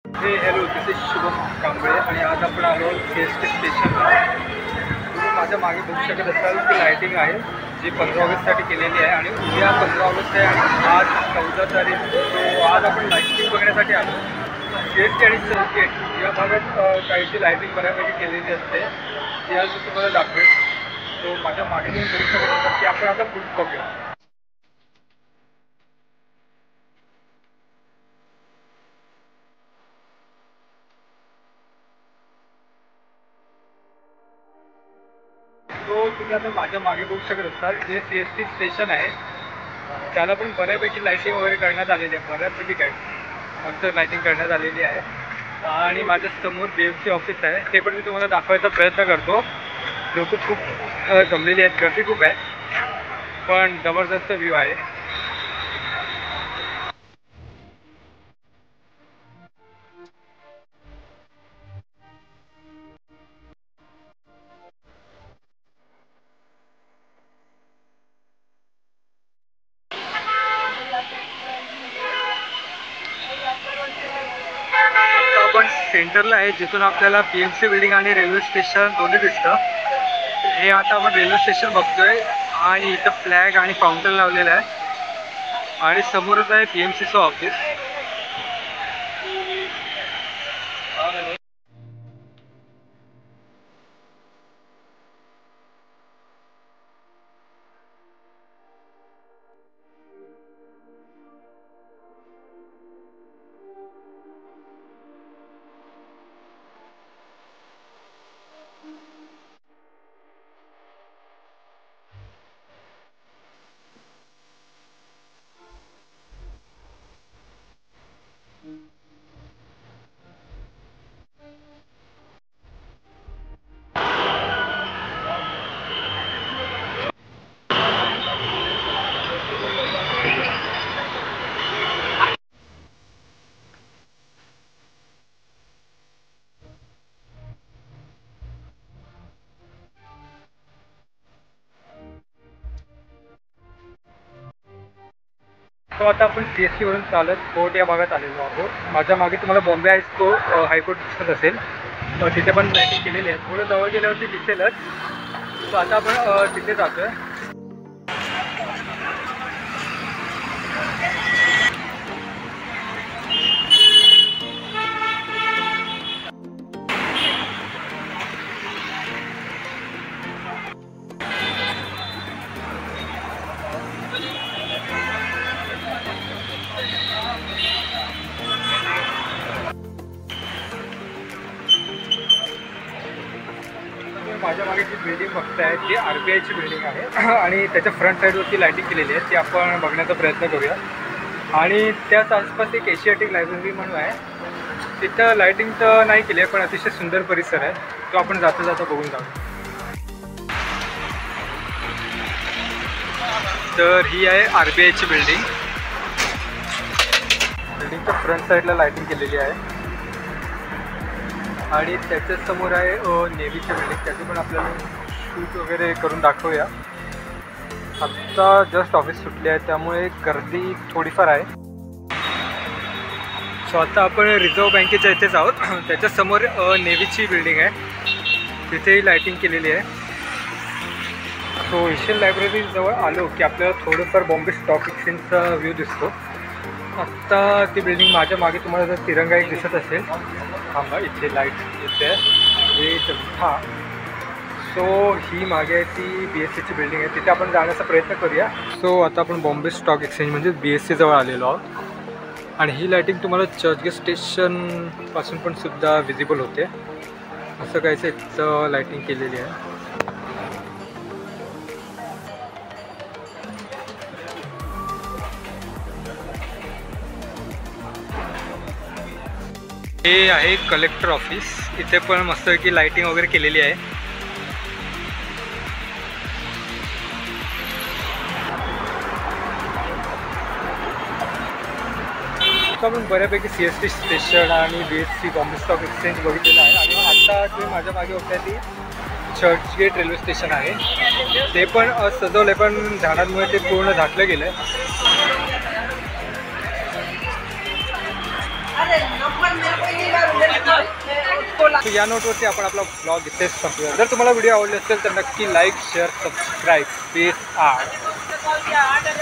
Hey hello, this is Shubham Kamble आणि आज आपण आलो सीएसटी स्टेशनला. तुम्ही माझ्या मागे बघू शकत असाल की लाईटिंग आहे जी 15 ऑगस्टसाठी केलेली आहे आणि उद्या 15 ऑगस्ट आहे आणि आज 14 तारीख. तो आज आपण लाईटिंग बघण्यासाठी आलो. सीएसटी आणि चर्चगेट या भागात काहीशी लाईटिंग बऱ्यापैकी केलेली असते, ती आज मी तुम्हाला दाखवेल. तो माझ्या मागे तुम्ही बघू शकत असाल की आपण आता पुढे बघूया. तो तुम्ही आता माझ्या मागे बघू शकत असाल जे सीएसटी स्टेशन आहे त्याला पण बऱ्यापैकी लाईटिंग वगैरे करण्यात आलेली आहे. बऱ्यापैकी काय मस्त लाईटिंग करण्यात आलेली आहे. आणि माझ्या समोर BMC ऑफिस आहे, ते पण मी तुम्हाला दाखवायचा प्रयत्न करतो. लोक खूप जमलेली आहेत, गर्दी खूप आहे, पण जबरदस्त व्ह्यू आहे. आपण सेंटरला आहे, जिथून आपल्याला BMC बिल्डिंग आणि रेल्वे स्टेशन दोन्ही दिसतं. हे आता आपण रेल्वे स्टेशन बघतोय आणि इथं फ्लॅग आणि फाउंटन लावलेलं आहे आणि समोरच आहे BMCचं ऑफिस. तो आता आपण CST वरून चालत कोर्ट या भागात आलेलो आहोत. माझ्या मागे तुम्हाला बॉम्बे हायकोर्ट दिसत असेल, तिथे पण लाईटिंग केलेली आहे. थोडं जवळ गेल्यावरती दिसेलच. तो आता आपण तिथे जातोय. माझ्या मागे जी बिल्डिंग बघताय ती RBIची बिल्डिंग आहे आणि त्याच्या फ्रंट साईडवरती लाईटिंग केलेली आहे, ती आपण बघण्याचा प्रयत्न करूया. आणि त्याच आसपास एक एशियाटिक लायब्ररी म्हणून आहे, तिथं लाईटिंग तर नाही केली आहे पण अतिशय सुंदर परिसर आहे, तो आपण जाता जाता बघून जाऊ. तर ही आहे RBIची बिल्डिंग. बिल्डिंगच्या फ्रंट साईडला लाईटिंग केलेली आहे आणि त्याच्याच समोर आहे नेव्हीची बिल्डिंग, त्याची पण आपल्याला शूट वगैरे करून दाखवूया. आत्ता जस्ट ऑफिस सुटली आहे त्यामुळे गर्दी थोडीफार आहे. सो आता आपण रिझर्व्ह बँकेच्या इथेच आहोत. त्याच्यासमोर नेव्हीची बिल्डिंग आहे, तिथेही लाईटिंग केलेली आहे. सो एशियन लायब्ररी जवळ आलो की आपल्याला थोडंफार बॉम्बे स्टॉक एक्सचेंजचा व्ह्यू दिसतो. आत्ता ती बिल्डिंग माझ्या मागे तुम्हाला जर तिरंगा एक दिसत असेल, थांबा इथे लाईट येते हे, हां. सो ही मागे आहे ती BSCची बिल्डिंग आहे, तिथे आपण जाण्याचा प्रयत्न करूया. सो आता आपण बॉम्बे स्टॉक एक्सचेंज म्हणजे BSC जवळ आलेलो आहोत आणि ही लाईटिंग तुम्हाला चर्चगेट स्टेशनपासून पण सुद्धा विजिबल होते. असं काहीच इथं लाईटिंग केलेली आहे. हे आहे कलेक्टर ऑफिस, इथे पण मस्तपैकी लाईटिंग वगैरे केलेली आहे. आपण बऱ्यापैकी CST स्टेशन आणि BSC बॉम्बे स्टॉक एक्सचेंज बघितलेलं आहे आणि आता तुम्ही माझ्या मागे होत्या ती चर्चगेट रेल्वे स्टेशन आहे, ते पण सजवलं आहे पण झाडांमुळे ते पूर्ण झाकलं गेलं आहे. तर या नोटवरती आपण आपला ब्लॉग इथेच संपूया. जर तुम्हाला व्हिडिओ आवडले असेल तर नक्की like share subscribe. Peace out.